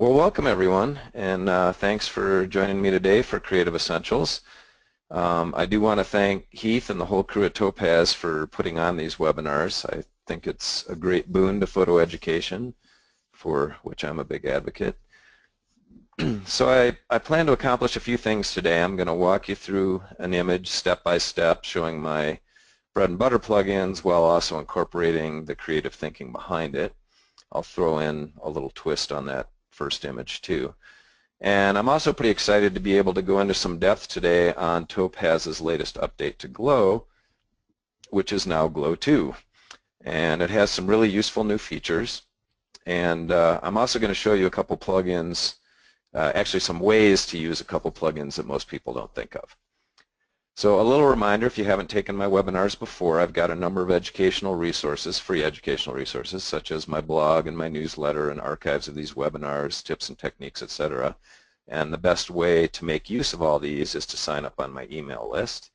Well, welcome everyone, and thanks for joining me today for Creative Essentials. I do want to thank Heath and the whole crew at Topaz for putting on these webinars. I think it's a great boon to photo education, for which I'm a big advocate. So I plan to accomplish a few things today. I'm going to walk you through an image step by step showing my bread and butter plugins while also incorporating the creative thinking behind it. I'll throw in a little twist on that first image too. And I'm also pretty excited to be able to go into some depth today on Topaz's latest update to Glow, which is now Glow 2. And it has some really useful new features. And I'm also going to show you a couple plugins, actually some ways to use a couple plugins that most people don't think of. So a little reminder, if you haven't taken my webinars before, I've got a number of educational resources, free educational resources, such as my blog and my newsletter and archives of these webinars, tips and techniques, etc. And the best way to make use of all these is to sign up on my email list.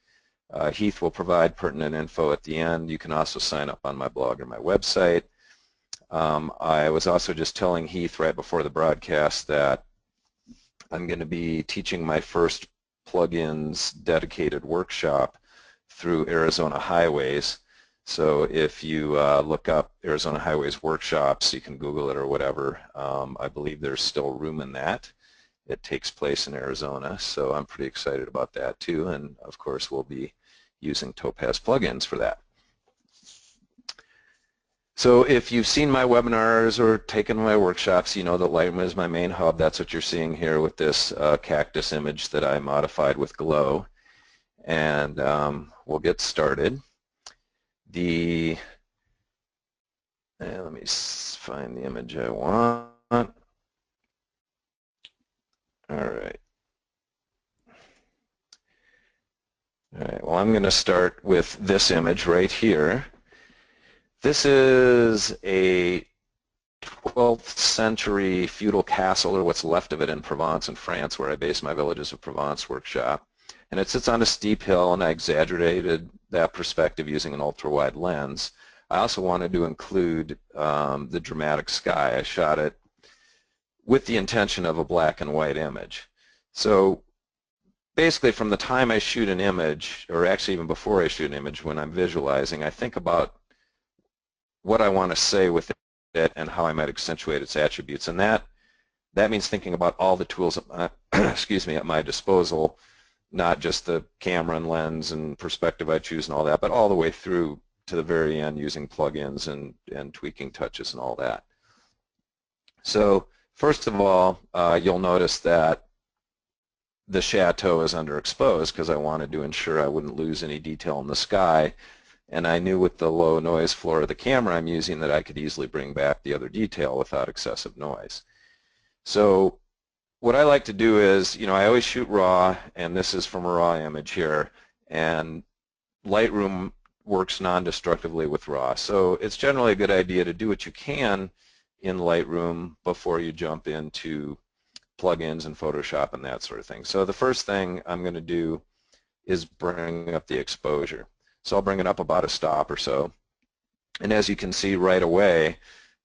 Heath will provide pertinent info at the end. You can also sign up on my blog or my website. I was also just telling Heath right before the broadcast that I'm going to be teaching my first plugins dedicated workshop through Arizona Highways. So if you look up Arizona Highways workshops, you can Google it or whatever. I believe there's still room in that. It takes place in Arizona, so I'm pretty excited about that too. And of course, we'll be using Topaz plugins for that. So if you've seen my webinars or taken my workshops, you know that Lightroom is my main hub. That's what you're seeing here with this cactus image that I modified with Glow. And we'll get started. Let me find the image I want. All right. All right, well, I'm going to start with this image right here. This is a 12th century feudal castle, or what's left of it, in Provence in France, where I base my Villages of Provence workshop. And it sits on a steep hill, and I exaggerated that perspective using an ultra-wide lens. I also wanted to include the dramatic sky. I shot it with the intention of a black and white image. So basically, from the time I shoot an image, or actually even before I shoot an image, when I'm visualizing, I think about what I want to say with it and how I might accentuate its attributes. And that means thinking about all the tools at my, excuse me, at my disposal, not just the camera and lens and perspective I choose and all that, but all the way through to the very end using plugins and tweaking touches and all that. So first of all, you'll notice that the chateau is underexposed because I wanted to ensure I wouldn't lose any detail in the sky. And I knew with the low noise floor of the camera I'm using that I could easily bring back the other detail without excessive noise. So what I like to do is, I always shoot raw, and this is from a raw image here, and Lightroom works non-destructively with raw. So it's generally a good idea to do what you can in Lightroom before you jump into plugins and Photoshop and that sort of thing. So the first thing I'm going to do is bring up the exposure. So I'll bring it up about a stop or so. And as you can see right away,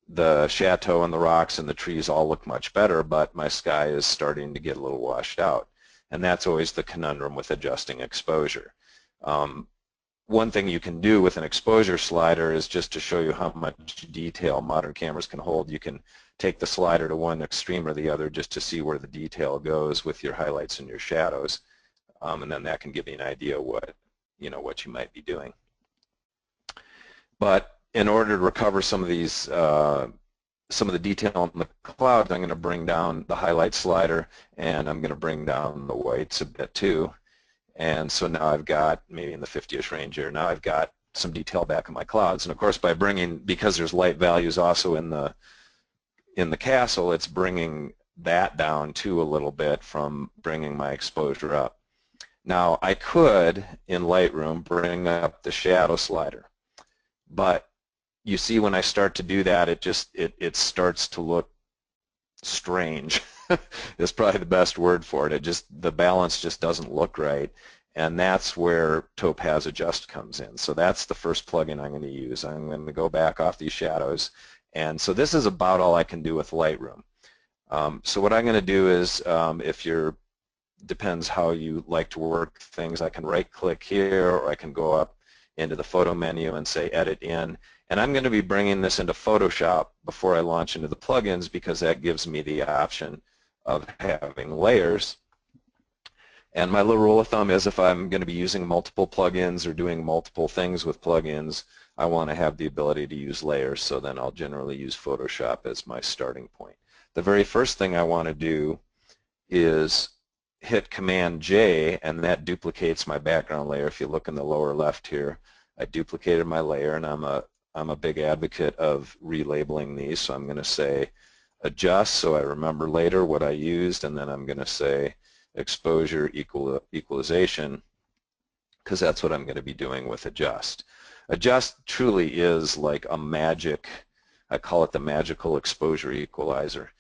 the chateau and the rocks and the trees all look much better, but my sky is starting to get a little washed out. And that's always the conundrum with adjusting exposure. One thing you can do with an exposure slider is just to show you how much detail modern cameras can hold. You can take the slider to one extreme or the other just to see where the detail goes with your highlights and your shadows. And then that can give you an idea what you might be doing. But in order to recover some of these, some of the detail in the clouds, I'm going to bring down the highlight slider, and I'm going to bring down the whites a bit too. And so now I've got, maybe in the 50-ish range here, now I've got some detail back in my clouds. And of course, because there's light values also in the castle, it's bringing that down too a little bit from bringing my exposure up. Now, I could, in Lightroom, bring up the shadow slider, but you see when I start to do that, it starts to look strange. Is probably the best word for it. The balance just doesn't look right, and that's where Topaz Adjust comes in. So that's the first plugin I'm going to use. I'm going to go back off these shadows, and so this is about all I can do with Lightroom. So what I'm going to do is, if you're, depends how you like to work things, I can right-click here, or I can go up into the photo menu and say Edit In. And I'm going to be bringing this into Photoshop before I launch into the plugins, because that gives me the option of having layers. And my little rule of thumb is, if I'm going to be using multiple plugins or doing multiple things with plugins, I want to have the ability to use layers, so then I'll generally use Photoshop as my starting point. The very first thing I want to do is hit Command J, and that duplicates my background layer. If you look in the lower left here, I duplicated my layer, and I'm a big advocate of relabeling these, so I'm going to say adjust so I remember later what I used, and then I'm going to say exposure equalization, because that's what I'm going to be doing with adjust. Adjust truly is like a magic, I call it the magical exposure equalizer.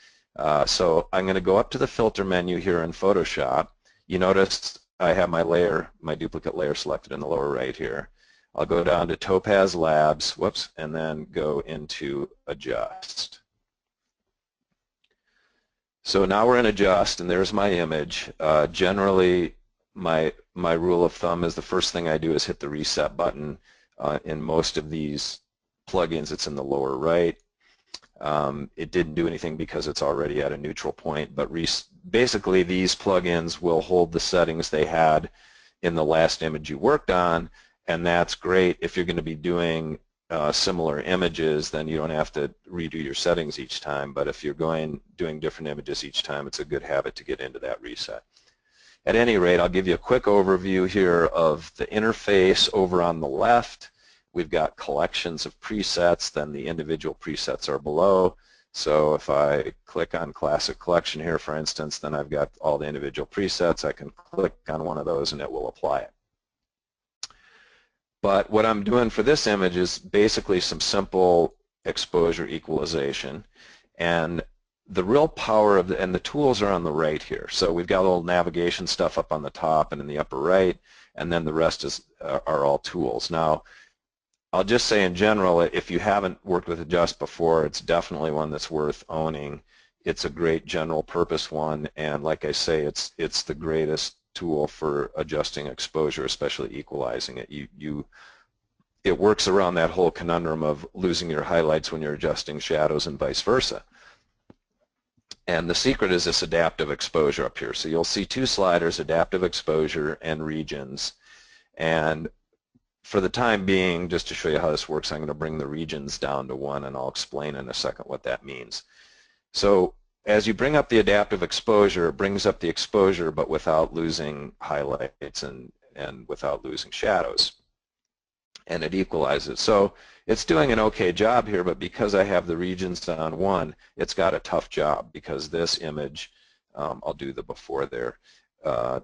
So I'm going to go up to the filter menu here in Photoshop. You notice I have my layer, my duplicate layer selected in the lower right here. I'll go down to Topaz Labs, whoops, and then go into adjust. So now we're in adjust, and there's my image. Generally, my rule of thumb is the first thing I do is hit the reset button. In most of these plugins, it's in the lower right. It didn't do anything because it's already at a neutral point, but basically these plugins will hold the settings they had in the last image you worked on, and that's great if you're going to be doing similar images. Then you don't have to redo your settings each time, but if you're doing different images each time, it's a good habit to get into that reset. At any rate, I'll give you a quick overview here of the interface. Over on the left, we've got collections of presets, then the individual presets are below. So if I click on Classic Collection here, for instance, then I've got all the individual presets. I can click on one of those and it will apply it. But what I'm doing for this image is basically some simple exposure equalization. And the real power of and the tools are on the right here. So we've got a little navigation stuff up on the top and in the upper right, and then the rest are all tools. Now, I'll just say in general, if you haven't worked with Adjust before, it's definitely one that's worth owning. It's a great general purpose one, and like I say, it's the greatest tool for adjusting exposure, especially equalizing it. It works around that whole conundrum of losing your highlights when you're adjusting shadows and vice versa. And the secret is this adaptive exposure up here. So you'll see two sliders, adaptive exposure and regions. And for the time being, just to show you how this works, I'm going to bring the regions down to 1, and I'll explain in a second what that means. So as you bring up the adaptive exposure, it brings up the exposure but without losing highlights and without losing shadows. And it equalizes. So it's doing an okay job here, but because I have the regions on 1, it's got a tough job, because this image, I'll do the before there,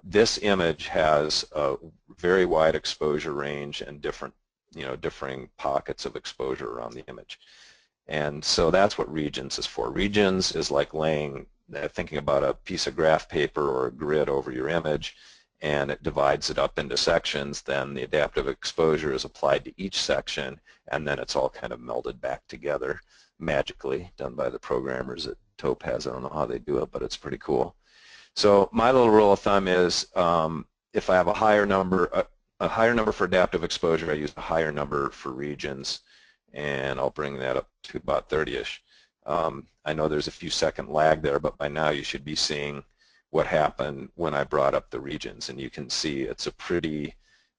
this image has a very wide exposure range and differing pockets of exposure around the image. And so that's what regions is for. Regions is like thinking about a piece of graph paper or a grid over your image, and it divides it up into sections. Then the adaptive exposure is applied to each section, and then it's all kind of melded back together magically, done by the programmers at Topaz. I don't know how they do it, but it's pretty cool. So my little rule of thumb is, if I have a higher number for adaptive exposure, I use a higher number for regions, and I'll bring that up to about 30-ish. I know there's a few second lag there, but by now you should be seeing what happened when I brought up the regions, and you can see it's a pretty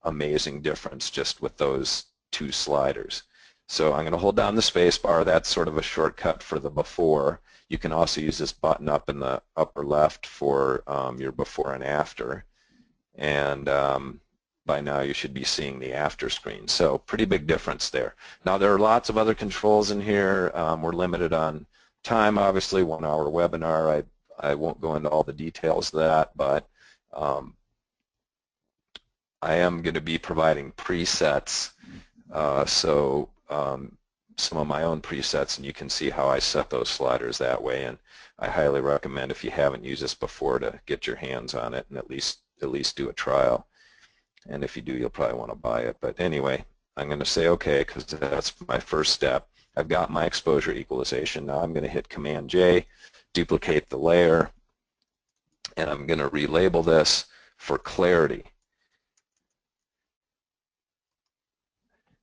amazing difference just with those two sliders. So I'm going to hold down the space bar. That's sort of a shortcut for the before. You can also use this button up in the upper left for your before and after, and by now you should be seeing the after screen. So pretty big difference there. Now there are lots of other controls in here. We're limited on time, obviously, 1-hour webinar. I won't go into all the details of that, but I am going to be providing presets, some of my own presets, and you can see how I set those sliders that way. And I highly recommend, if you haven't used this before, to get your hands on it and at least do a trial. And if you do, you'll probably want to buy it. But anyway, I'm going to say OK, because that's my first step. I've got my exposure equalization. Now I'm going to hit Command J duplicate the layer, and I'm going to relabel this for clarity.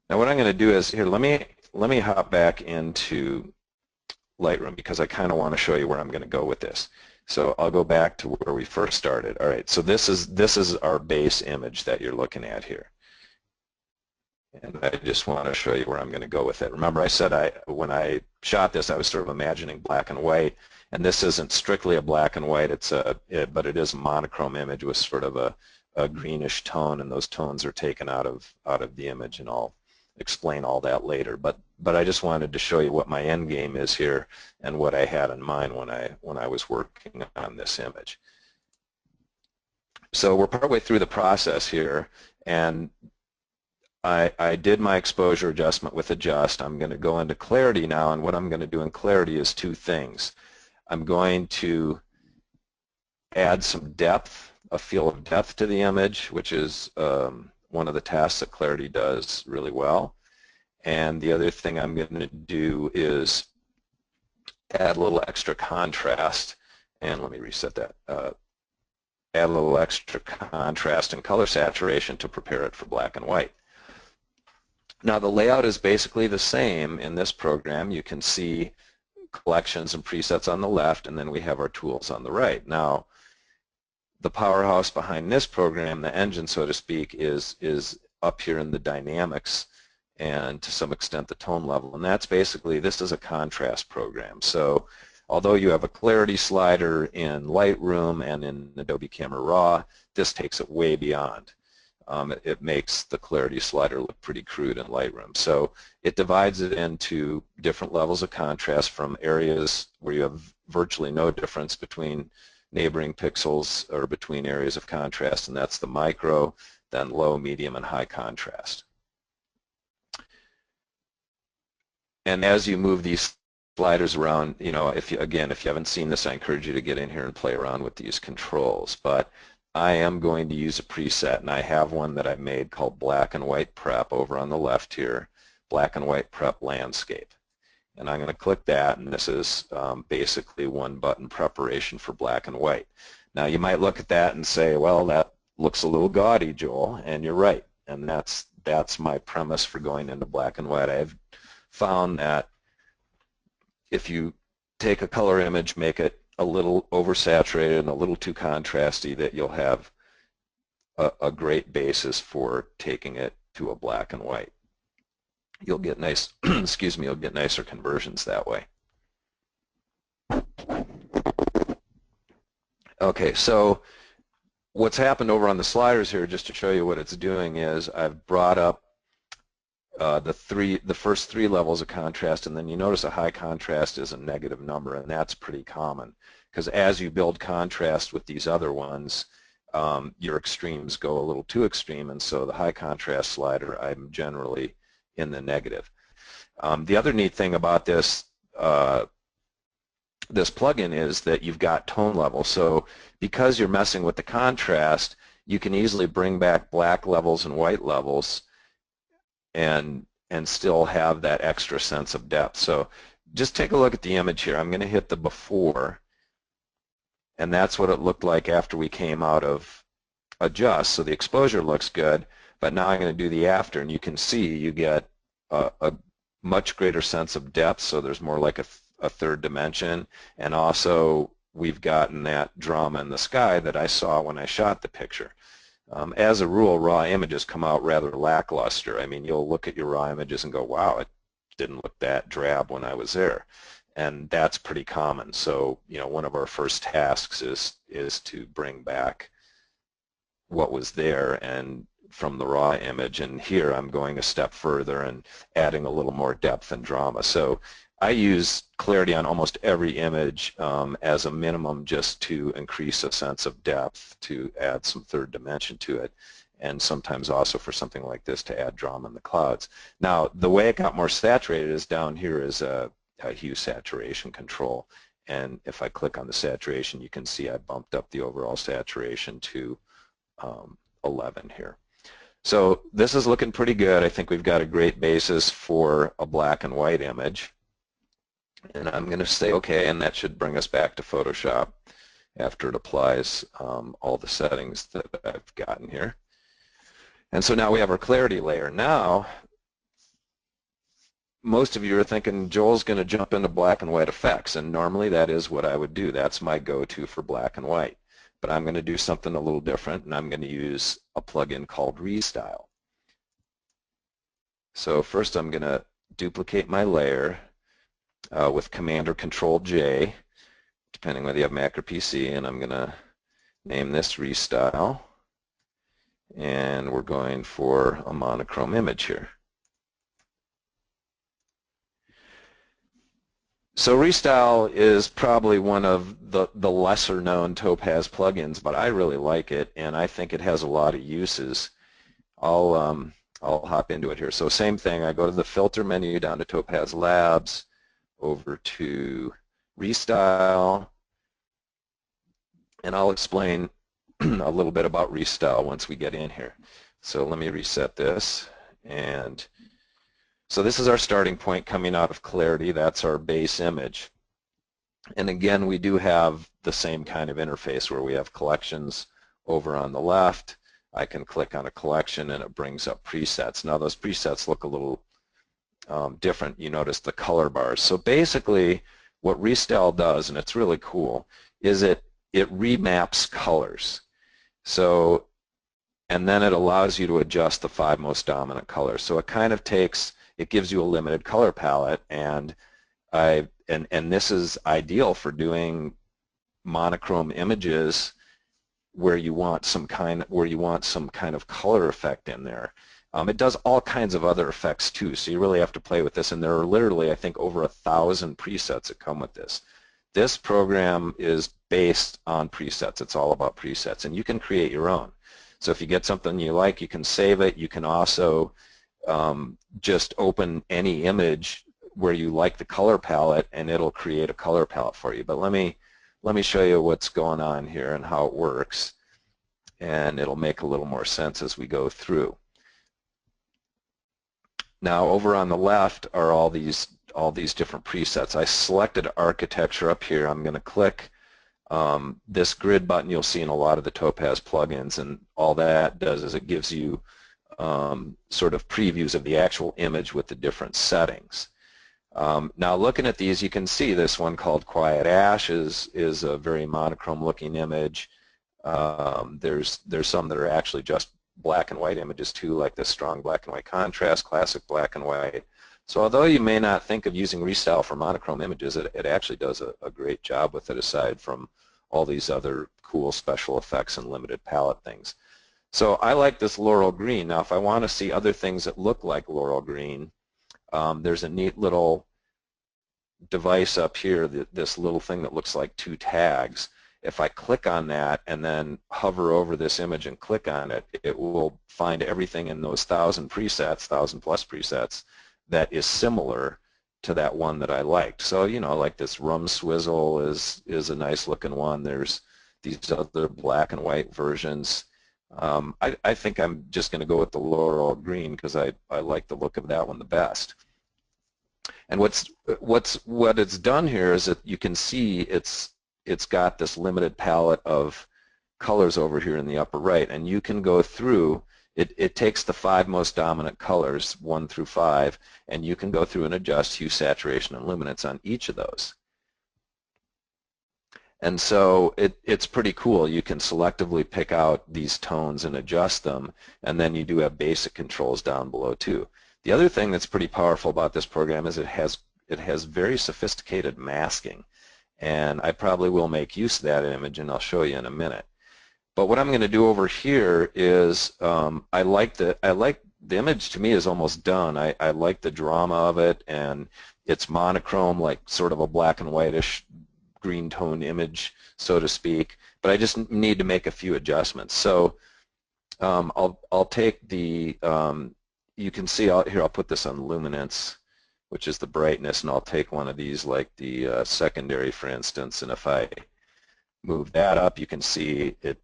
Now what I'm going to do is, here, let me hop back into Lightroom because I kind of want to show you where I'm going to go with this. So I'll go back to where we first started. All right, so this is our base image that you're looking at here. And I just want to show you where I'm going to go with it. Remember, I said when I shot this, I was sort of imagining black and white, and this isn't strictly a black and white. But it is a monochrome image with sort of a greenish tone, and those tones are taken out of the image, and I'll explain all that later. But I just wanted to show you what my end game is here and what I had in mind when I was working on this image. So we're partway through the process here, and I did my exposure adjustment with adjust. I'm going to go into clarity now, and what I'm going to do in clarity is two things. I'm going to add some depth, a feel of depth to the image, which is one of the tasks that clarity does really well. And the other thing I'm going to do is add a little extra contrast, and let me reset that. Add a little extra contrast and color saturation to prepare it for black and white. Now the layout is basically the same in this program. You can see collections and presets on the left, and then we have our tools on the right. Now the powerhouse behind this program, the engine so to speak, is up here in the dynamics and to some extent the tone level, and that's basically, this is a contrast program. So although you have a clarity slider in Lightroom and in Adobe Camera Raw, this takes it way beyond. It makes the clarity slider look pretty crude in Lightroom. So it divides it into different levels of contrast from areas where you have virtually no difference between neighboring pixels or between areas of contrast, and that's the micro, then low, medium, and high contrast. And as you move these sliders around, you know, if you haven't seen this, I encourage you to get in here and play around with these controls. But I am going to use a preset, and I have one that I made called Black and White Prep over on the left here, Black and White Prep Landscape. And I'm going to click that, and this is basically one button preparation for black and white. Now you might look at that and say, well, that looks a little gaudy, Joel, and you're right. And that's my premise for going into black and white. I've found that if you take a color image, make it a little oversaturated and a little too contrasty, that you'll have a great basis for taking it to a black and white. You'll get nice, excuse me, you'll get nicer conversions that way. Okay, so what's happened over on the sliders here, just to show you what it's doing, is I've brought up the first three levels of contrast, and then you notice a high contrast is a negative number, and that's pretty common because as you build contrast with these other ones, your extremes go a little too extreme, and so the high contrast slider, I'm generally in the negative. The other neat thing about this this plugin is that you've got tone level. So because you're messing with the contrast, you can easily bring back black levels and white levels and still have that extra sense of depth. So just take a look at the image here. I'm going to hit the before, and that's what it looked like after we came out of adjust. So the exposure looks good, but now I'm going to do the after, and you can see you get a much greater sense of depth, so there's more like a third dimension, and also we've gotten that drama in the sky that I saw when I shot the picture. As a rule, raw images come out rather lackluster. I mean, you'll look at your raw images and go, wow, it didn't look that drab when I was there. And that's pretty common. So, you know, one of our first tasks is to bring back what was there and from the raw image. And here I'm going a step further and adding a little more depth and drama. So I use clarity on almost every image as a minimum just to increase a sense of depth, to add some third dimension to it, and sometimes also for something like this to add drama in the clouds. Now, the way it got more saturated is down here is a hue saturation control, and if I click on the saturation, you can see I bumped up the overall saturation to 11 here. So this is looking pretty good. I think we've got a great basis for a black and white image. And I'm going to say OK, and that should bring us back to Photoshop after it applies all the settings that I've gotten here. And so now we have our clarity layer. Now, most of you are thinking Joel's going to jump into black and white effects, and normally that is what I would do. That's my go-to for black and white. But I'm going to do something a little different, and I'm going to use a plugin called Restyle. So first I'm going to duplicate my layer with Command or Control J, depending whether you have Mac or PC, and I'm going to name this Restyle. And we're going for a monochrome image here. So Restyle is probably one of the lesser known Topaz plugins, but I really like it, and I think it has a lot of uses. I'll hop into it here. So same thing, I go to the filter menu down to Topaz Labs, over to Restyle, and I'll explain a little bit about Restyle once we get in here. So let me reset this, and so this is our starting point coming out of Clarity. That's our base image. And again, we do have the same kind of interface where we have collections over on the left. I can click on a collection and it brings up presets. Now those presets look a little different. You notice the color bars. So basically what Restyle does, and it's really cool, is it remaps colors. So, and then it allows you to adjust the 5 most dominant colors. So it kind of takes, it gives you a limited color palette, and this is ideal for doing monochrome images where you want some kind of color effect in there. It does all kinds of other effects too, so you really have to play with this, and there are literally, I think, over 1,000 presets that come with this. This program is based on presets. It's all about presets, and you can create your own. So if you get something you like, you can save it. You can also just open any image where you like the color palette, and it'll create a color palette for you. But let me show you what's going on here and how it works, and it'll make a little more sense as we go through. Now over on the left are all these different presets. I selected architecture up here. I'm going to click this grid button you'll see in a lot of the Topaz plugins, and all that does is it gives you sort of previews of the actual image with the different settings. Now looking at these, you can see this one called Quiet Ash is a very monochrome looking image. There's some that are actually just black and white images too, like this strong black and white contrast, classic black and white. So although you may not think of using Restyle for monochrome images, it actually does a great job with it, aside from all these other cool special effects and limited palette things. So I like this laurel green. Now if I want to see other things that look like laurel green, there's a neat little device up here, this little thing that looks like 2 tags. If I click on that and then hover over this image and click on it, it will find everything in those 1,000 presets, 1,000 plus presets, that is similar to that one that I liked. So, you know, like this rum swizzle is a nice looking one. There's these other black and white versions. I think I'm just going to go with the laurel green because I like the look of that one the best. And what it's done here is that you can see it's got this limited palette of colors over here in the upper right, and you can go through. It takes the 5 most dominant colors, 1 through 5, and you can go through and adjust hue, saturation, and luminance on each of those. And so it's pretty cool. You can selectively pick out these tones and adjust them, and then you do have basic controls down below too. The other thing that's pretty powerful about this program is it has very sophisticated masking, and I probably will make use of that image, and I'll show you in a minute. But what I'm going to do over here is I like the image. To me is almost done. I like the drama of it, and it's monochrome, like sort of a black and whitish green tone image, so to speak. But I just need to make a few adjustments. So I'll take the you can see here, I'll put this on luminance, which is the brightness, and I'll take one of these like the secondary, for instance, and if I move that up, you can see it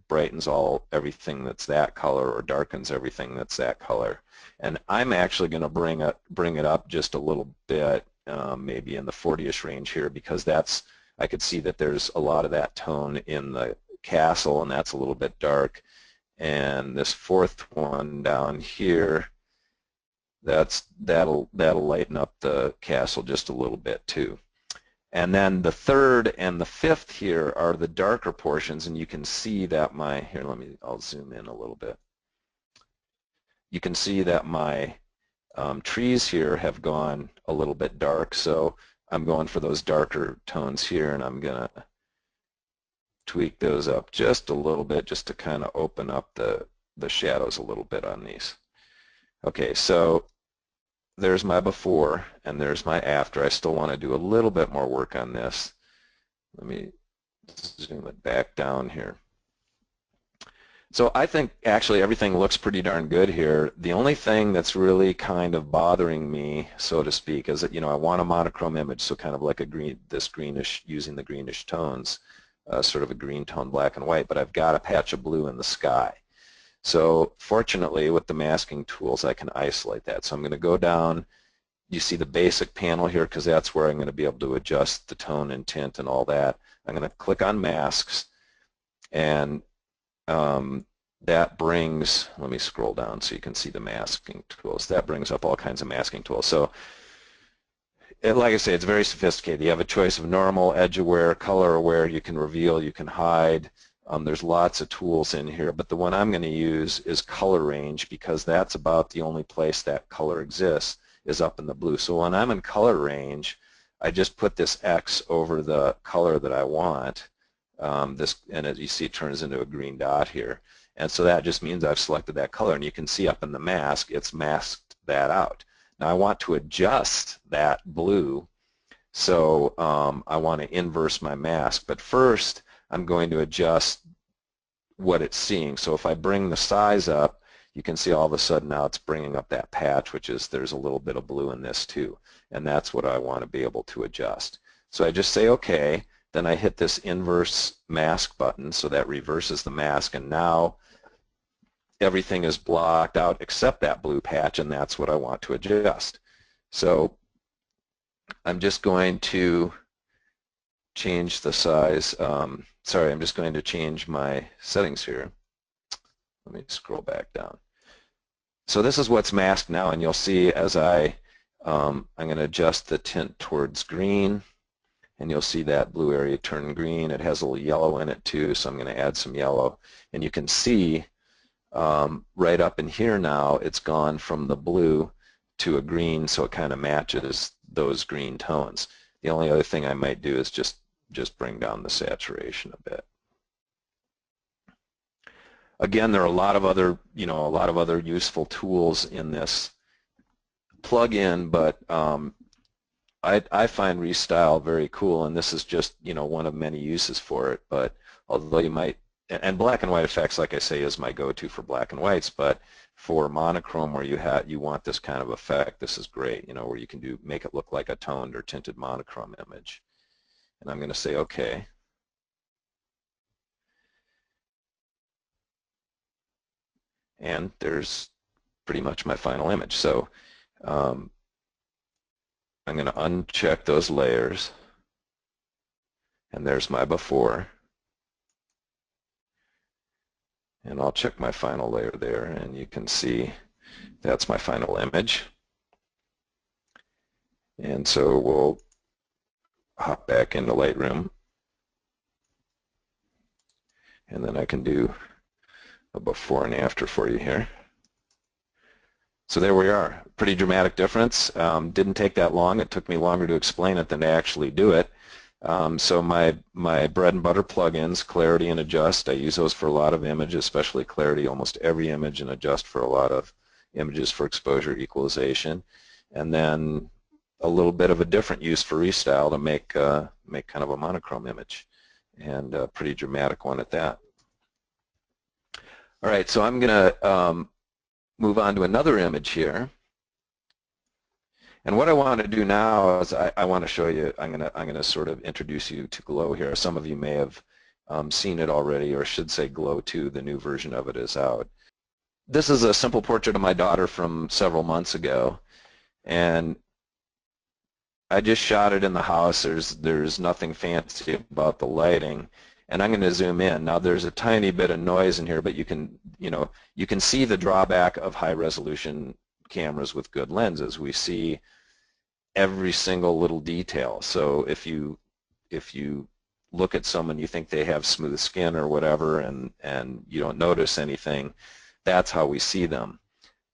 brightens everything that's that color, or darkens everything that's that color. And I'm actually going to bring it up just a little bit maybe in the 40-ish range here, because I could see that there's a lot of that tone in the castle, and that's a little bit dark. And this fourth one down here, that'll lighten up the castle just a little bit too. And then the third and the fifth here are the darker portions, and you can see that I'll zoom in a little bit. You can see that my trees here have gone a little bit dark, so I'm going for those darker tones here, and I'm going to tweak those up just a little bit just to kind of open up the shadows a little bit on these. Okay, so there's my before and there's my after. I still want to do a little bit more work on this. Let me zoom it back down here. So I think actually everything looks pretty darn good here. The only thing that's really kind of bothering me, so to speak, is that, I want a monochrome image, so kind of like this greenish, using the greenish tones, sort of a green tone, black and white, but I've got a patch of blue in the sky. So fortunately, with the masking tools, I can isolate that. So I'm going to go down. You see the basic panel here, because that's where I'm going to be able to adjust the tone and tint and all that. I'm going to click on masks, and that brings, let me scroll down so you can see the masking tools. That brings up all kinds of masking tools. So like I say, it's very sophisticated. You have a choice of normal, edge aware, color aware. You can reveal, you can hide. There's lots of tools in here, but the one I'm going to use is color range, because that's about the only place that color exists, is up in the blue. So when I'm in color range, I just put this X over the color that I want. And as you see, it turns into a green dot here. And so that just means I've selected that color, and you can see up in the mask, it's masked that out. Now I want to adjust that blue, so I want to inverse my mask. But first, I'm going to adjust what it's seeing. So if I bring the size up, you can see all of a sudden now it's bringing up that patch, which is, there's a little bit of blue in this too. And that's what I want to be able to adjust. So I just say OK. Then I hit this inverse mask button, so that reverses the mask, and now everything is blocked out except that blue patch, and that's what I want to adjust. So I'm just going to change the size. Sorry, I'm just going to change my settings here. Let me scroll back down. So this is what's masked now, and you'll see as I'm going to adjust the tint towards green, and you'll see that blue area turn green. It has a little yellow in it too, so I'm going to add some yellow. And you can see right up in here now, it's gone from the blue to a green, so it kind of matches those green tones. The only other thing I might do is just bring down the saturation a bit. Again, there are a lot of other useful tools in this plugin, but I find Restyle very cool, and this is just one of many uses for it. But although you might, and black and white effects, like I say, is my go-to for black and whites. But for monochrome, where you want this kind of effect, this is great. Where you can make it look like a toned or tinted monochrome image. And I'm going to say OK. And there's pretty much my final image. So I'm going to uncheck those layers, and there's my before. And I'll check my final layer there, and you can see that's my final image. And so we'll hop back into Lightroom, and then I can do a before and after for you here. So there we are. Pretty dramatic difference. Didn't take that long. It took me longer to explain it than to actually do it. So my bread and butter plugins, Clarity and Adjust, I use those for a lot of images, especially Clarity, almost every image, and Adjust for a lot of images for exposure equalization. And then a little bit of a different use for Restyle to make kind of a monochrome image, and a pretty dramatic one at that. All right, so I'm going to move on to another image here. And what I want to do now is I want to show you, I'm going to sort of introduce you to Glow here. Some of you may have seen it already, or I should say Glow 2, the new version of it is out. This is a simple portrait of my daughter from several months ago. And I just shot it in the house. There's nothing fancy about the lighting. And I'm going to zoom in. Now there's a tiny bit of noise in here, but you can see the drawback of high resolution cameras with good lenses. We see every single little detail. So if you look at someone, you think they have smooth skin or whatever, and you don't notice anything, that's how we see them.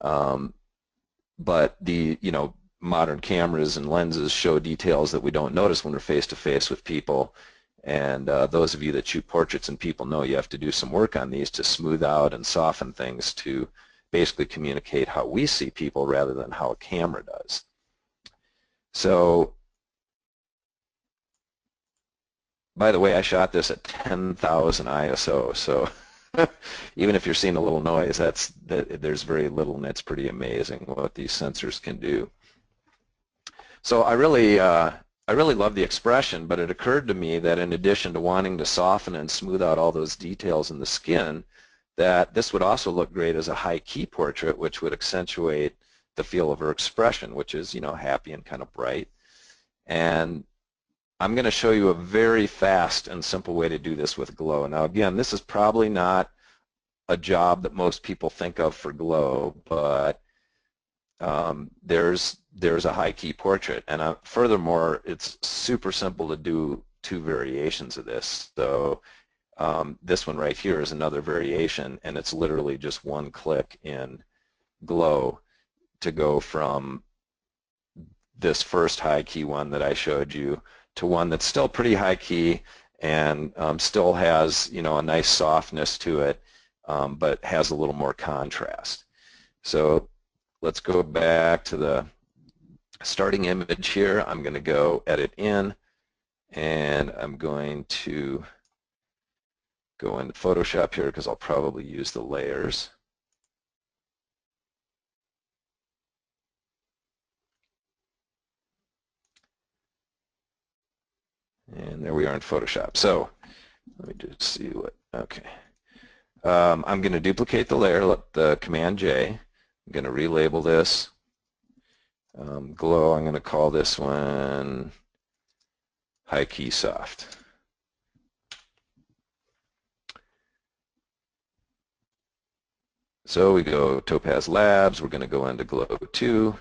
But the modern cameras and lenses show details that we don't notice when we're face to face with people. And those of you that shoot portraits and people know you have to do some work on these to smooth out and soften things to basically communicate how we see people rather than how a camera does. So, by the way, I shot this at 10,000 ISO, so even if you're seeing a little noise, there's very little, and it's pretty amazing what these sensors can do. So I really love the expression, but it occurred to me that in addition to wanting to soften and smooth out all those details in the skin, that this would also look great as a high-key portrait, which would accentuate the feel of her expression, which is, happy and kind of bright. And I'm going to show you a very fast and simple way to do this with glow. Now again, this is probably not a job that most people think of for glow, but there's a high-key portrait. And furthermore, it's super simple to do two variations of this. So this one right here is another variation, and it's literally just one click in glow to go from this first high-key one that I showed you to one that's still pretty high-key and still has a nice softness to it, but has a little more contrast. So let's go back to the starting image here. I'm going to go edit in, and I'm going to go into Photoshop here because I'll probably use the layers. And there we are in Photoshop. So let me just see what, okay. I'm going to duplicate the layer, let the Command J. I'm going to relabel this. Glow, I'm going to call this one High Key Soft. So we go Topaz Labs, we're going to go into Glow 2.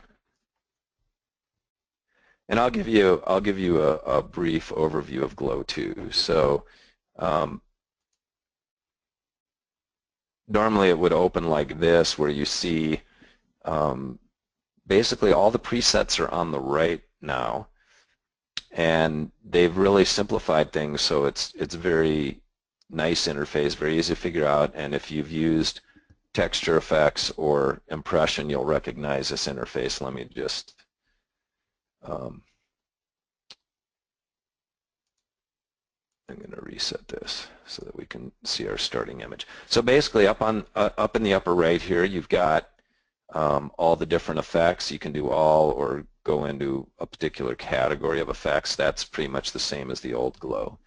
And I'll give you a brief overview of Glow 2. So normally it would open like this, where you see basically all the presets are on the right now, and they've really simplified things, so it's very nice interface, very easy to figure out. And if you've used texture effects or impression, you'll recognize this interface. Let me just I'm going to reset this so that we can see our starting image. So basically, up in the upper right here, you've got all the different effects. You can do all or go into a particular category of effects. That's pretty much the same as the old Glow.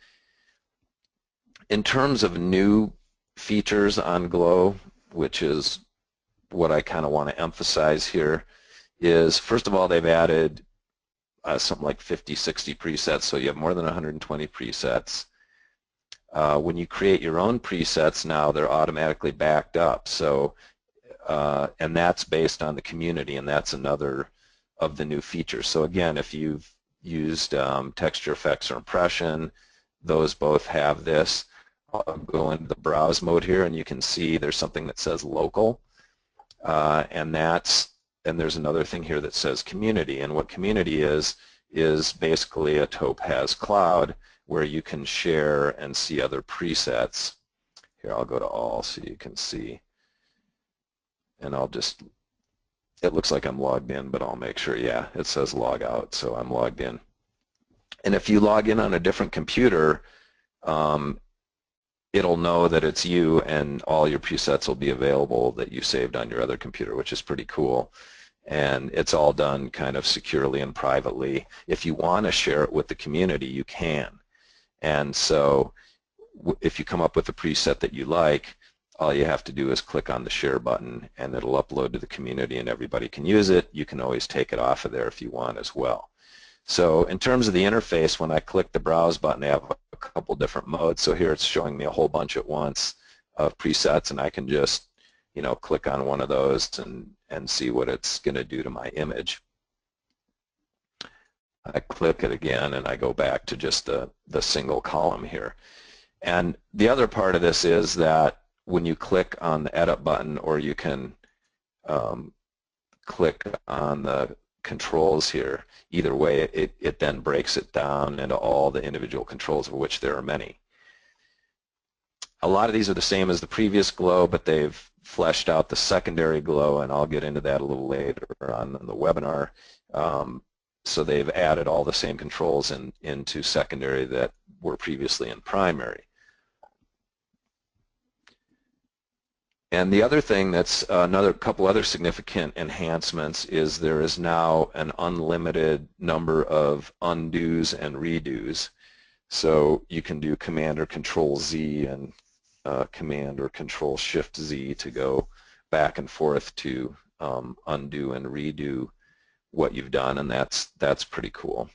In terms of new features on Glow, which is what I kind of want to emphasize here, is first of all, they've added something like 50, 60 presets, so you have more than 120 presets. When you create your own presets now, they're automatically backed up. So, and that's based on the community, and that's another of the new features. So again, if you've used texture effects or impression, those both have this. I'll go into the browse mode here, and you can see there's something that says local, and there's another thing here that says community. And what community is basically a Topaz cloud where you can share and see other presets. Here, I'll go to all so you can see. And it looks like I'm logged in, but I'll make sure, yeah, it says log out, so I'm logged in. And if you log in on a different computer, it'll know that it's you, and all your presets will be available that you saved on your other computer, which is pretty cool. And it's all done kind of securely and privately. If you want to share it with the community, you can. And so if you come up with a preset that you like, all you have to do is click on the share button, and it'll upload to the community, and everybody can use it. You can always take it off of there if you want as well. So in terms of the interface, when I click the Browse button, I have a couple different modes. So here it's showing me a whole bunch at once of presets, and I can just, click on one of those and see what it's going to do to my image. I click it again, and I go back to just the single column here. And the other part of this is that when you click on the Edit button, or you can click on the controls here, either way, it then breaks it down into all the individual controls, of which there are many. A lot of these are the same as the previous glow, but they've fleshed out the secondary glow, and I'll get into that a little later on in the webinar. So they've added all the same controls into secondary that were previously in primary. And the other thing that's another couple other significant enhancements is there is now an unlimited number of undos and redos. So you can do Command or Control Z and Command or Control Shift Z to go back and forth to undo and redo what you've done, and that's pretty cool.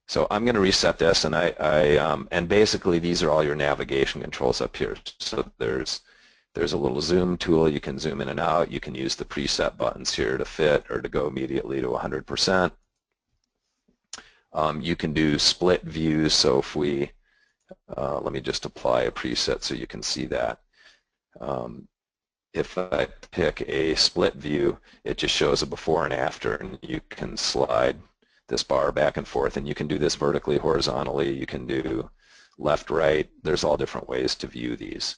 So I'm going to reset this, and and basically these are all your navigation controls up here. So there's a little zoom tool. You can zoom in and out. You can use the preset buttons here to fit or to go immediately to 100%. You can do split views. So if we let me just apply a preset so you can see that. If I pick a split view, it just shows a before and after, and you can slide this bar back and forth, and you can do this vertically, horizontally, you can do left, right. There's all different ways to view these.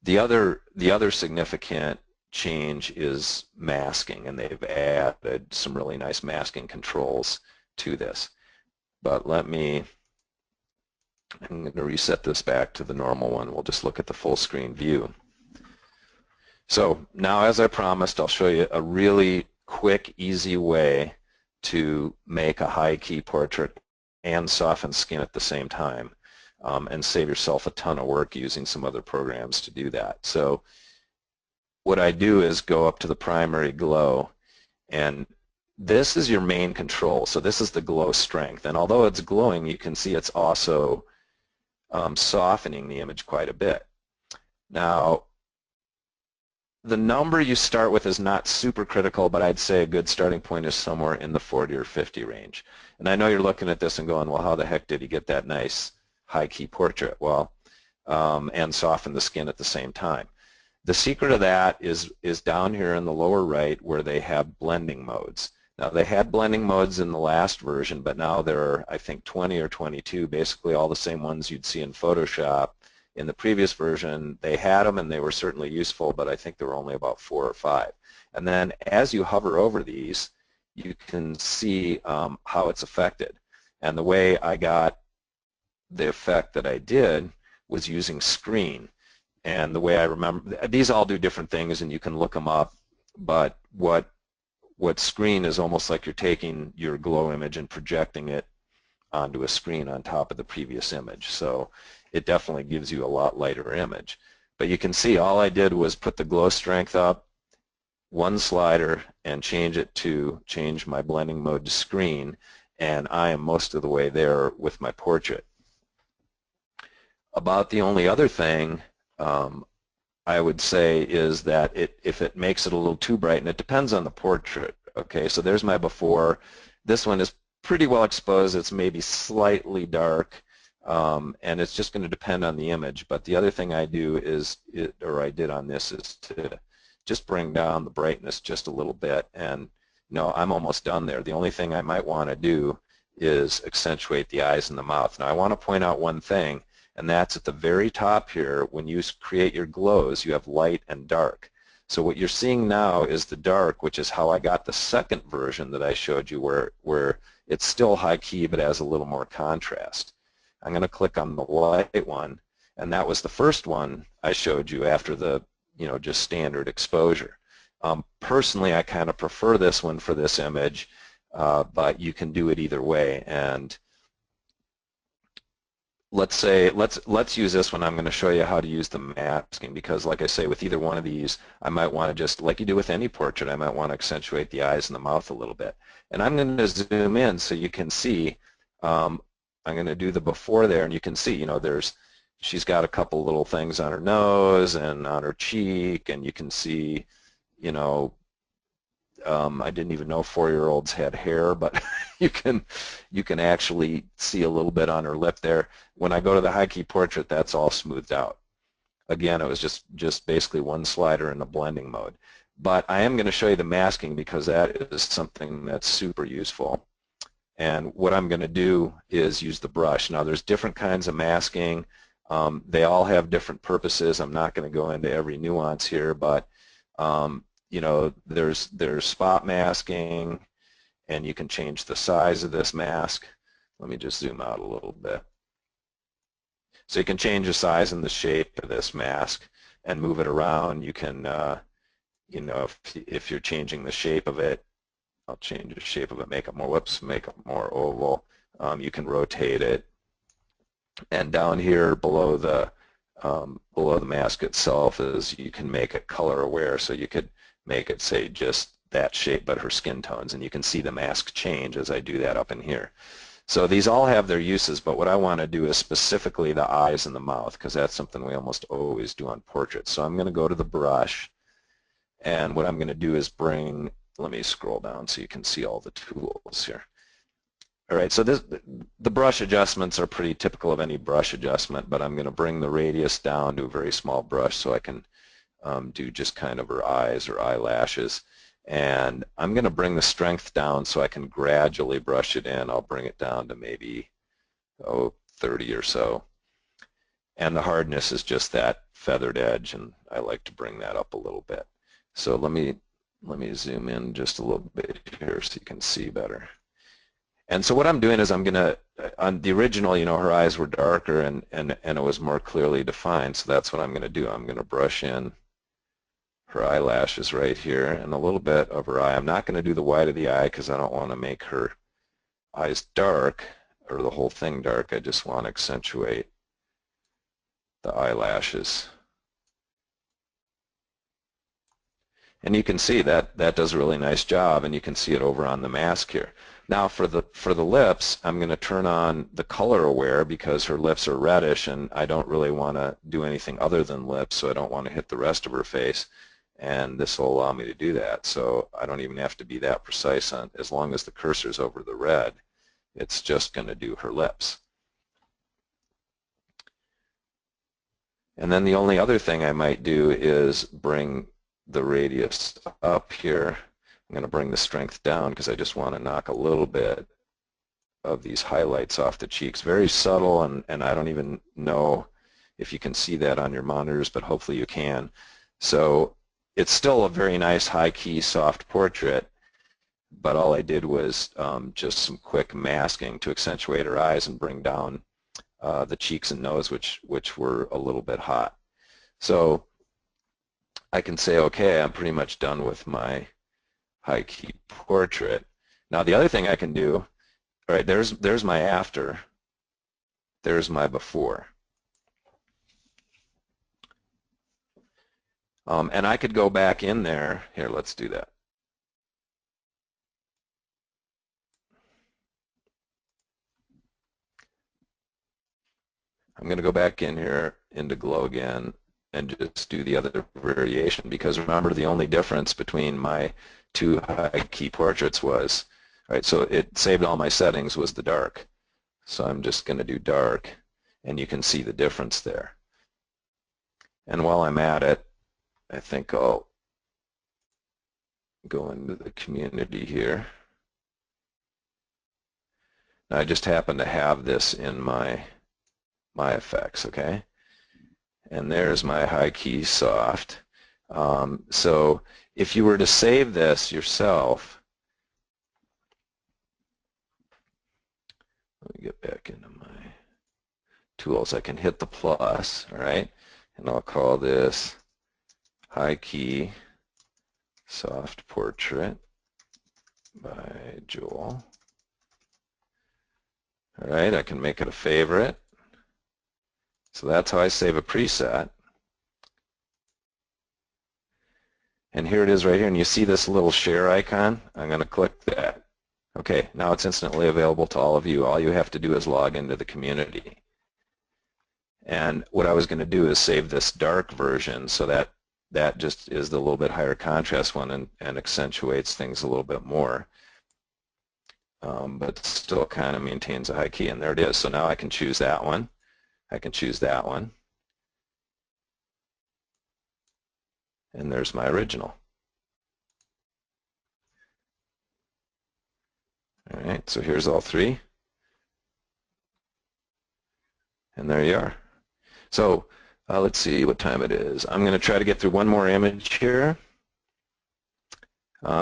The other significant change is masking, and they've added some really nice masking controls to this. But I'm going to reset this back to the normal one. We'll just look at the full screen view. So now, as I promised, I'll show you a really quick, easy way to make a high-key portrait and soften skin at the same time, and save yourself a ton of work using some other programs to do that. So what I do is go up to the primary glow, and this is your main control. So this is the glow strength, and although it's glowing, you can see it's also softening the image quite a bit. Now, the number you start with is not super critical, but I'd say a good starting point is somewhere in the 40 or 50 range. And I know you're looking at this and going, well, how the heck did he get that nice high-key portrait? Well, and soften the skin at the same time. The secret of that is down here in the lower right, where they have blending modes. Now, they had blending modes in the last version, but now there are, I think, 20 or 22, basically all the same ones you'd see in Photoshop. In the previous version, they had them, and they were certainly useful, but I think there were only about 4 or 5. And then as you hover over these, you can see how it's affected. And the way I got the effect that I did was using screen. And the way I remember, these all do different things, and you can look them up, but what screen is almost like you're taking your glow image and projecting it onto a screen on top of the previous image. So it definitely gives you a lot lighter image. But you can see all I did was put the glow strength up, one slider, and change my blending mode to screen, and I am most of the way there with my portrait. About the only other thing I would say is that if it makes it a little too bright, and it depends on the portrait. Okay, so there's my before. This one is pretty well exposed. It's maybe slightly dark. And it's just going to depend on the image. But the other thing I do I did on this is to just bring down the brightness just a little bit, and I'm almost done there. The only thing I might want to do is accentuate the eyes and the mouth. Now I want to point out one thing, and that's at the very top here. When you create your glows, you have light and dark. So what you're seeing now is the dark, which is how I got the second version that I showed you, where it's still high key but has a little more contrast. I'm going to click on the light one, and that was the first one I showed you after the just standard exposure. Personally, I kind of prefer this one for this image, but you can do it either way. And let's use this one. I'm going to show you how to use the masking because, like I say, with either one of these, I might want to just, like you do with any portrait, I might want to accentuate the eyes and the mouth a little bit. And I'm going to zoom in so you can see. I'm going to do the before there, and you can see, she's got a couple little things on her nose and on her cheek, and you can see, you know, I didn't even know 4-year-olds had hair, but you can actually see a little bit on her lip there. When I go to the high key portrait, that's all smoothed out. Again, it was just basically one slider in the blending mode. But I am going to show you the masking because that is something that's super useful. And what I'm going to do is use the brush. Now, there's different kinds of masking. They all have different purposes. I'm not going to go into every nuance here, but there's spot masking, and you can change the size of this mask. Let me just zoom out a little bit. So you can change the size and the shape of this mask and move it around. You can, if you're changing the shape of it, I'll change the shape of it, make it more oval. You can rotate it. And down here below the mask itself is you can make it color aware. So you could make it say just that shape but her skin tones, and you can see the mask change as I do that up in here. So these all have their uses, but what I want to do is specifically the eyes and the mouth because that's something we almost always do on portraits. So I'm going to go to the brush, and what I'm going to do is let me scroll down so you can see all the tools here. All right, so the brush adjustments are pretty typical of any brush adjustment, but I'm going to bring the radius down to a very small brush so I can do just kind of her eyes or eyelashes. And I'm going to bring the strength down so I can gradually brush it in. I'll bring it down to maybe 30 or so. And the hardness is just that feathered edge, and I like to bring that up a little bit. So let me zoom in just a little bit here so you can see better. And so what I'm doing is I'm going to, on the original, her eyes were darker and it was more clearly defined. So that's what I'm going to do. I'm going to brush in her eyelashes right here and a little bit of her eye. I'm not going to do the white of the eye because I don't want to make her eyes dark or the whole thing dark. I just want to accentuate the eyelashes. And you can see that does a really nice job, and you can see it over on the mask here. Now for the lips, I'm going to turn on the color aware because her lips are reddish and I don't really want to do anything other than lips, so I don't want to hit the rest of her face. And this will allow me to do that, so I don't even have to be that precise on, as long as the cursor's over the red, it's just going to do her lips. And then the only other thing I might do is bring the radius up here. I'm going to bring the strength down because I just want to knock a little bit of these highlights off the cheeks. Very subtle, and I don't even know if you can see that on your monitors, but hopefully you can. So it's still a very nice high-key soft portrait, but all I did was just some quick masking to accentuate her eyes and bring down the cheeks and nose, which were a little bit hot. So I can say, okay, I'm pretty much done with my high-key portrait. Now the other thing I can do, all right, there's my after, there's my before. And I could go back in there. Here, let's do that. I'm going to go back in here into Glow again and just do the other variation, because remember the only difference between my two high-key portraits was, right, so it saved all my settings was the dark. So I'm just going to do dark, and you can see the difference there. And while I'm at it, I think I'll go into the community here. Now I just happen to have this in my effects, okay? And there's my high key soft. So if you were to save this yourself, let me get back into my tools. I can hit the plus, all right? And I'll call this high key soft portrait by Joel. All right, I can make it a favorite. So that's how I save a preset. And here it is right here, and you see this little share icon? I'm going to click that. Okay, now it's instantly available to all of you. All you have to do is log into the community. And what I was going to do is save this dark version so that just is the little bit higher contrast one and accentuates things a little bit more. But still kind of maintains a high key, and there it is. So now I can choose that one. I can choose that one. And there's my original. All right, so here's all three. And there you are. So let's see what time it is. I'm going to try to get through one more image here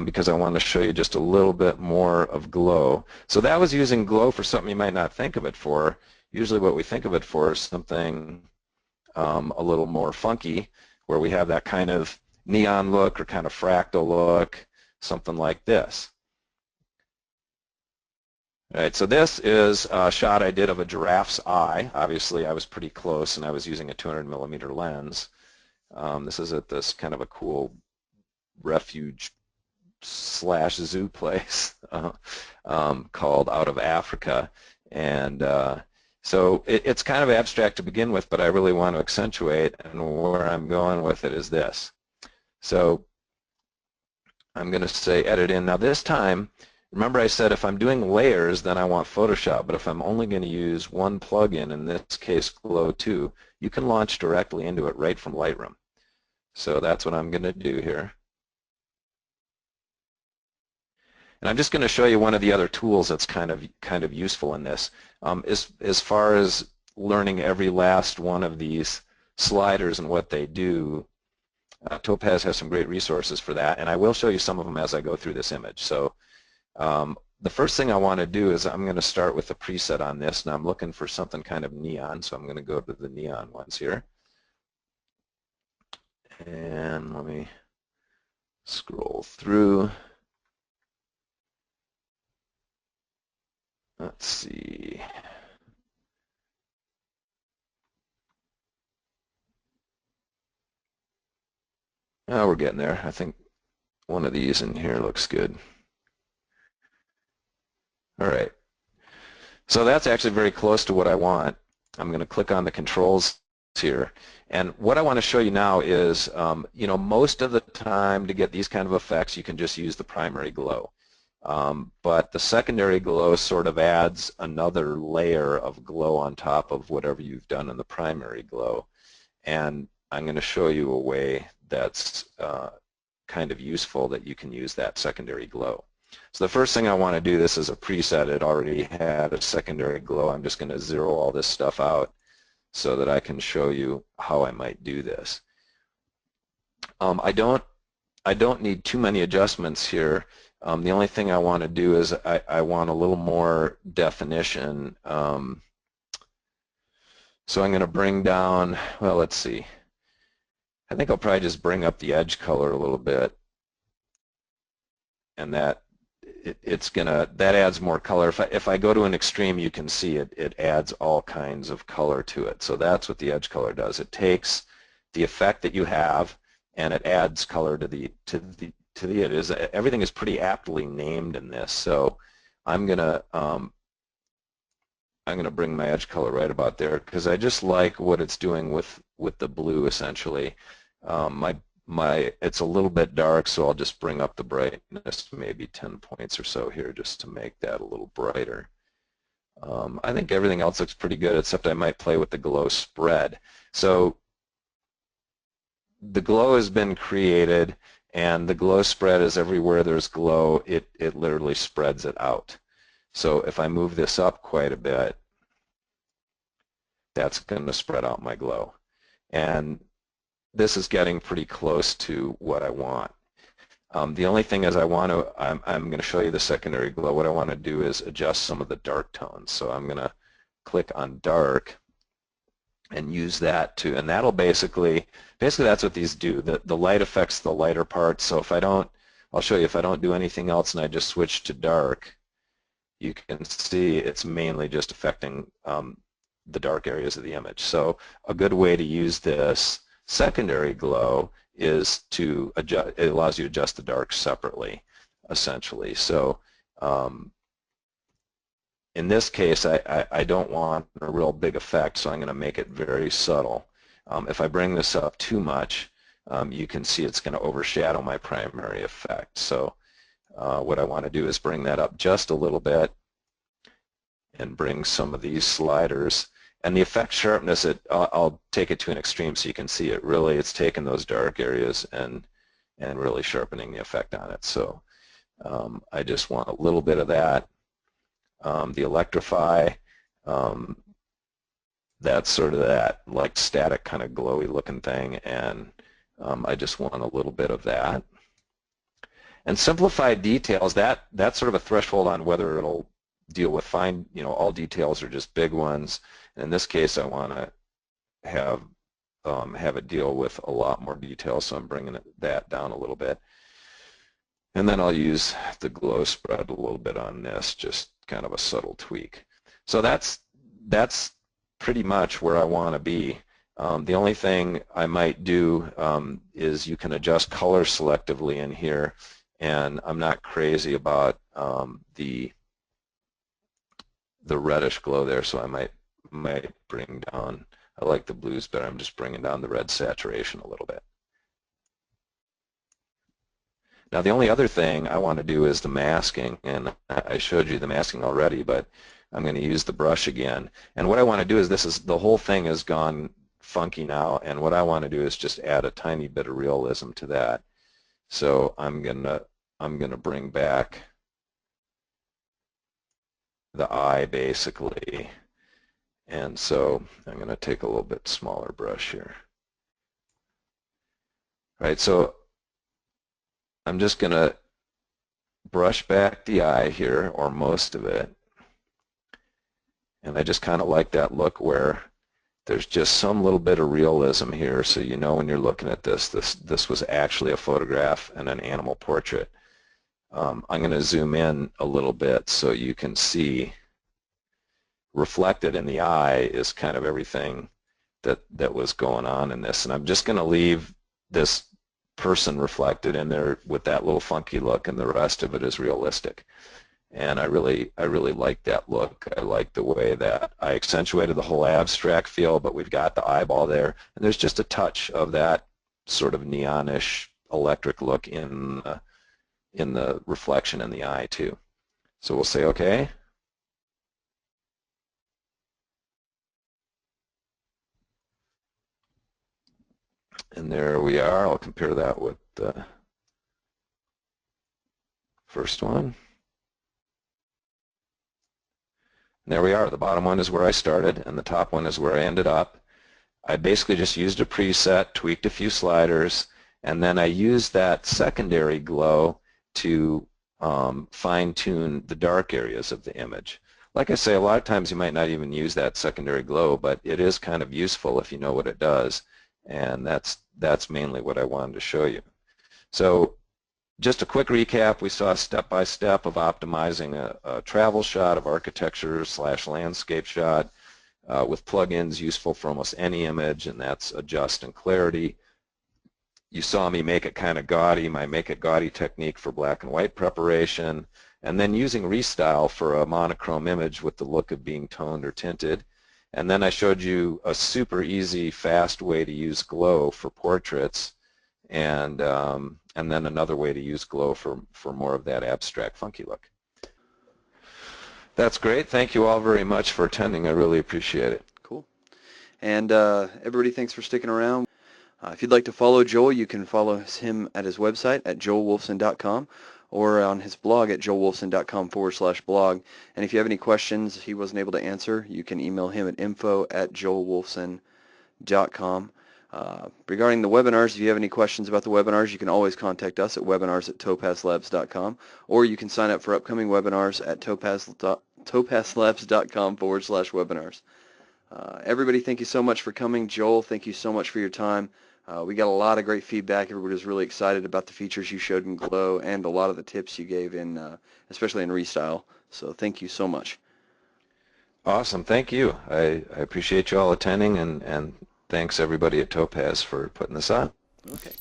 because I want to show you just a little bit more of glow. So that was using glow for something you might not think of it for. Usually what we think of it for is something a little more funky, where we have that kind of neon look or kind of fractal look, something like this. All right, so this is a shot I did of a giraffe's eye. Obviously, I was pretty close, and I was using a 200mm lens. This is at this kind of a cool refuge / zoo place called Out of Africa. And so it's kind of abstract to begin with, but I really want to accentuate, and where I'm going with it is this. So I'm going to say edit in. Now this time, remember I said if I'm doing layers, then I want Photoshop, but if I'm only going to use one plugin, in this case Glow 2, you can launch directly into it right from Lightroom. So that's what I'm going to do here. And I'm just going to show you one of the other tools that's kind of useful in this. As far as learning every last one of these sliders and what they do, Topaz has some great resources for that, and I will show you some of them as I go through this image. So the first thing I want to do is I'm going to start with a preset on this, and I'm looking for something kind of neon, so I'm going to go to the neon ones here. And let me scroll through. Let's see. Oh, we're getting there. I think one of these in here looks good. All right. So that's actually very close to what I want. I'm going to click on the controls here. And what I want to show you now is, you know, most of the time to get these kind of effects, you can just use the primary glow. But the secondary glow sort of adds another layer of glow on top of whatever you've done in the primary glow. And I'm going to show you a way that's kind of useful that you can use that secondary glow. So the first thing I want to do, this is a preset. It already had a secondary glow. I'm just going to zero all this stuff out so that I can show you how I might do this. I don't need too many adjustments here. The only thing I want to do is I want a little more definition. So I'm going to bring down, well, let's see. I think I'll probably just bring up the edge color a little bit, and that adds more color. If I go to an extreme, you can see it adds all kinds of color to it. So that's what the edge color does. It takes the effect that you have and it adds color to everything is pretty aptly named in this. So I'm gonna bring my edge color right about there because I just like what it's doing with the blue essentially. It's a little bit dark, so I'll just bring up the brightness maybe 10 points or so here just to make that a little brighter. I think everything else looks pretty good, except I might play with the glow spread. So the glow has been created, and the glow spread is everywhere there's glow, it literally spreads it out. So if I move this up quite a bit, that's going to spread out my glow. And this is getting pretty close to what I want. The only thing is I'm going to show you the secondary glow. What I want to do is adjust some of the dark tones. So I'm going to click on dark and use that to, and that'll basically that's what these do. The light affects the lighter parts. So if I'll show you, if I don't do anything else and I just switch to dark, you can see it's mainly just affecting the dark areas of the image. So a good way to use this secondary glow is to adjust, it allows you to adjust the darks separately, essentially. So in this case, I don't want a real big effect, so I'm going to make it very subtle. If I bring this up too much, you can see it's going to overshadow my primary effect. So what I want to do is bring that up just a little bit and bring some of these sliders. And the effect sharpness, I'll take it to an extreme so you can see it. Really, it's taking those dark areas and really sharpening the effect on it. So I just want a little bit of that. The electrify, that's sort of that like static kind of glowy looking thing, and I just want a little bit of that. And simplified details, that's sort of a threshold on whether it'll deal with fine, all details or just big ones. And in this case, I want to have it deal with a lot more detail, so I'm bringing that down a little bit. And then I'll use the glow spread a little bit on this, just kind of a subtle tweak. So that's pretty much where I want to be. The only thing I might do is you can adjust color selectively in here, and I'm not crazy about the reddish glow there, so I might bring down, I like the blues better, I'm just bringing down the red saturation a little bit. Now the only other thing I want to do is the masking, and I showed you the masking already, but I'm going to use the brush again. And what I want to do is the whole thing has gone funky now, and what I want to do is just add a tiny bit of realism to that. So I'm gonna bring back the eye basically, and so I'm going to take a little bit smaller brush here. All right, so I'm just going to brush back the eye here, or most of it, and I just kind of like that look where there's just some little bit of realism here, so you know when you're looking at this was actually a photograph and an animal portrait. I'm going to zoom in a little bit so you can see reflected in the eye is kind of everything that was going on in this. And I'm just going to leave this person reflected in there with that little funky look, and the rest of it is realistic. And I really like that look. I like the way that I accentuated the whole abstract feel, but we've got the eyeball there, and there's just a touch of that sort of neonish electric look in the reflection in the eye too. So we'll say okay. And there we are. I'll compare that with the first one. And there we are. The bottom one is where I started, and the top one is where I ended up. I basically just used a preset, tweaked a few sliders, and then I used that secondary glow to fine-tune the dark areas of the image. Like I say, a lot of times you might not even use that secondary glow, but it is kind of useful if you know what it does, and that's mainly what I wanted to show you. So just a quick recap, we saw step-by-step of optimizing a travel shot, of architecture/landscape shot, with plugins useful for almost any image, and that's adjust and clarity. You saw me make it kind of gaudy, my make it gaudy technique for black and white preparation, and then using restyle for a monochrome image with the look of being toned or tinted. And then I showed you a super easy, fast way to use glow for portraits, and then another way to use glow for more of that abstract, funky look. That's great. Thank you all very much for attending. I really appreciate it. Cool. And everybody, thanks for sticking around. If you'd like to follow Joel, you can follow him at his website at joelwolfson.com or on his blog at joelwolfson.com/blog. And if you have any questions he wasn't able to answer, you can email him at info@joelwolfson.com. Regarding the webinars, if you have any questions about the webinars, you can always contact us at webinars@topazlabs.com, or you can sign up for upcoming webinars at topazlabs.com/webinars. Everybody, thank you so much for coming. Joel, thank you so much for your time. We got a lot of great feedback. Everybody was really excited about the features you showed in Glow and a lot of the tips you gave in, especially in Restyle. So thank you so much. Awesome. Thank you. I appreciate you all attending, and thanks everybody at Topaz for putting this on. Okay.